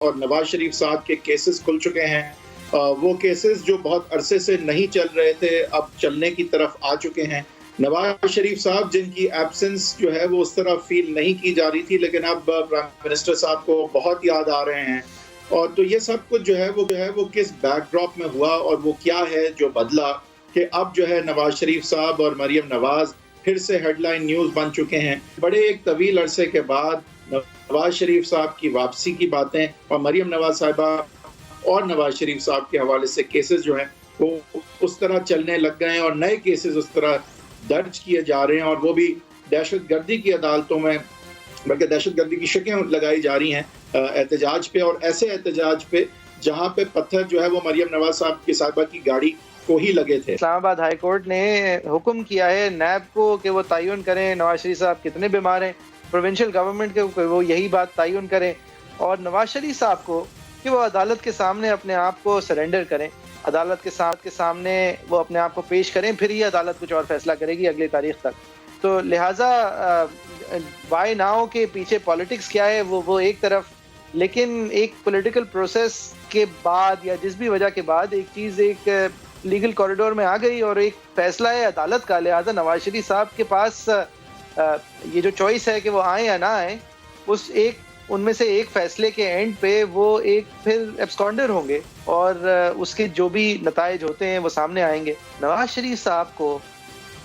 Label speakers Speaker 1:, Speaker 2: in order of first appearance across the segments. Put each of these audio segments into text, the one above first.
Speaker 1: اور نواز شریف صاحب کے کیسز کھل چکے ہیں. وہ کیسز جو بہت عرصے سے نہیں چل رہے تھے اب چلنے کی طرف آ چکے ہیں. نواز شریف صاحب جن کی ایبسنس جو ہے وہ اس طرح فیل نہیں کی جا رہی تھی، لیکن اب پرائم منسٹر صاحب کو بہت یاد آ رہے ہیں. اور تو یہ سب کچھ جو ہے وہ کس بیک ڈراپ میں ہوا اور وہ کیا ہے جو بدلا کہ اب جو ہے نواز شریف صاحب اور مریم نواز پھر سے ہیڈ لائن نیوز بن چکے ہیں. بڑے ایک طویل عرصے کے بعد نواز شریف صاحب کی واپسی کی باتیں اور مریم نواز صاحبہ اور نواز شریف صاحب کے حوالے سے کیسز جو ہیں وہ اس طرح چلنے لگ گئے ہیں اور نئے کیسز اس طرح درج کیے جا رہے ہیں، اور وہ بھی دہشت گردی کی عدالتوں میں، بلکہ دہشت گردی کی شکیں لگائی جا رہی ہیں احتجاج پہ، اور ایسے احتجاج پہ جہاں پہ پتھر جو ہے وہ مریم نواز صاحب کی صاحبہ کی گاڑی کو ہی لگے تھے.
Speaker 2: اسلام آباد ہائی کورٹ نے حکم کیا ہے نیب کو کہ وہ تعین کریں نواز شریف صاحب کتنے بیمار ہیں، پروونشل گورنمنٹ کے وہ یہی بات تعین کریں، اور نواز شریف صاحب کو کہ وہ عدالت کے سامنے اپنے آپ کو سرنڈر کریں، عدالت کے سامنے وہ اپنے آپ کو پیش کریں، پھر ہی عدالت کچھ اور فیصلہ کرے گی اگلی تاریخ تک. تو لہٰذا وائی ناؤ کے پیچھے پالیٹکس کیا ہے وہ ایک طرف، لیکن ایک پولیٹیکل پروسیس کے بعد یا جس بھی وجہ کے بعد ایک چیز ایک لیگل کوریڈور میں آ گئی اور ایک فیصلہ ہے عدالت کا. لہٰذا نواز شریف صاحب کے پاس یہ جو چوائس ہے کہ وہ آئیں یا نہ آئیں، ان میں سے ایک فیصلے کے اینڈ پہ وہ ایک پھر ایبسکانڈر ہوں گے اور اس کے جو بھی نتائج ہوتے ہیں وہ سامنے آئیں گے. نواز شریف صاحب کو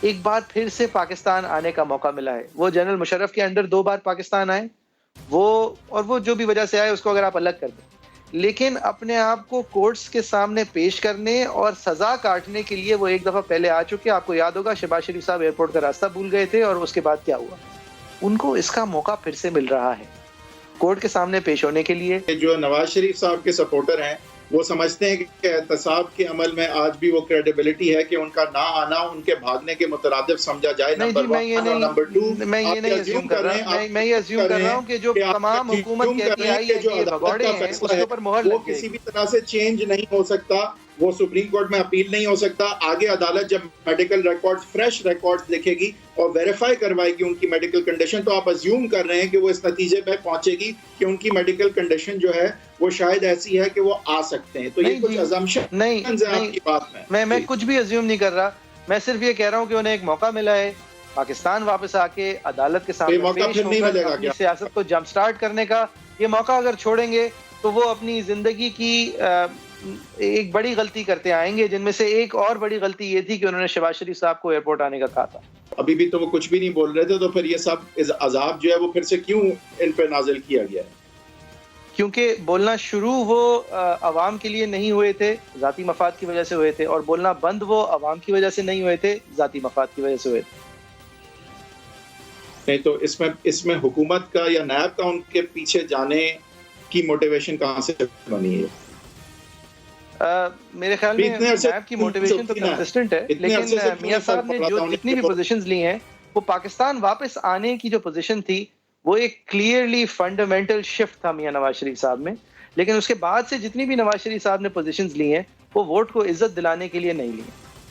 Speaker 2: ایک بار پھر سے پاکستان آنے کا موقع ملا ہے. وہ جنرل مشرف کے انڈر 2 بار پاکستان آئے، وہ جو بھی وجہ سے آئے اس کو اگر آپ الگ کر دیں، لیکن اپنے آپ کو کورٹس کے سامنے پیش کرنے اور سزا کاٹنے کے لیے وہ ایک دفعہ پہلے آ چکے. آپ کو یاد ہوگا شہباز شریف صاحب ایئرپورٹ کا راستہ بھول گئے تھے اور اس کے بعد کیا ہوا. ان کو اس کا موقع پھر سے مل رہا ہے کورٹ کے سامنے پیش ہونے کے لیے.
Speaker 1: جو نواز شریف صاحب کے سپورٹر ہیں وہ سمجھتے ہیں کہ احتساب کے عمل میں آج بھی وہ کریڈیبلٹی ہے کہ ان کا نہ آنا ان کے بھاگنے کے مترادف سمجھا جائے. نمبر 1 اور نمبر 2
Speaker 2: میں یہ نہیں اسیوم کر رہا ہوں کہ جو تمام حکومت کہتی آئی ہے کہ بھگوڑے ہیں اس کے اوپر مہر لگ
Speaker 1: کسی بھی طرح سے چینج نہیں ہو سکتا، وہ سپریم کورٹ میں اپیل نہیں ہو سکتا. آگے عدالت جب میڈیکل ریکارڈ فریش ریکارڈ دیکھے گی اور ویریفائی کروائے گی ان کی میڈیکل کنڈیشن، تو آپ ازیوم کر رہے ہیں کہ وہ اس نتیجے پہ پہنچے گی کہ ان کی میڈیکل کنڈیشن جو ہے وہ شاید ایسی ہے کہ وہ آ سکتے ہیں. تو یہ کچھ ازمپشن آپ کی بات
Speaker 2: میں کچھ بھی ازیوم نہیں کر رہا، میں صرف یہ کہہ رہا ہوں کہ انہیں ایک موقع ملا ہے پاکستان واپس آ کے عدالت کے سامنے پیش ہو کر اپنی سیاست کو جمپ سٹارٹ کرنے کا. یہ موقع اگر چھوڑیں گے تو وہ اپنی زندگی کی ایک بڑی غلطی کرتے آئیں گے، جن میں سے ایک اور بڑی غلطی یہ تھی کہ انہوں نے شہباز شریف صاحب کو ایئرپورٹ آنے کا کہا تھا.
Speaker 1: ابھی بھی تو وہ کچھ بھی نہیں بول رہے تھے، تو پھر یہ سب عذاب جو ہے وہ پھر سے کیوں ان پہ نازل کیا گیا ہے؟
Speaker 2: کیونکہ بولنا شروع وہ عوام کے لیے نہیں ہوئے تھے، ذاتی مفاد کی وجہ سے ہوئے تھے، اور بولنا بند وہ عوام کی وجہ سے نہیں ہوئے تھے، ذاتی مفاد کی وجہ سے ہوئے تھے.
Speaker 1: نہیں تو اس میں حکومت کا یا نیب کا ان کے پیچھے جانے کی موٹیویشن کہاں سے بنی ہے؟
Speaker 2: میرے خیال میں نیب کی موٹیویشن تو کنسسٹنٹ ہے، لیکن میاں صاحب نے جو جتنی بھی پوزیشنز لی ہیں وہ پاکستان واپس آنے کی جو پوزیشن تھی وہ ایک کلیئرلی فنڈامنٹل شفٹ تھا میاں نواز شریف صاحب میں. لیکن اس کے بعد سے جتنی بھی نواز شریف صاحب نے پوزیشنز لی ہیں وہ ووٹ کو عزت دلانے کے لیے نہیں لی ہیں.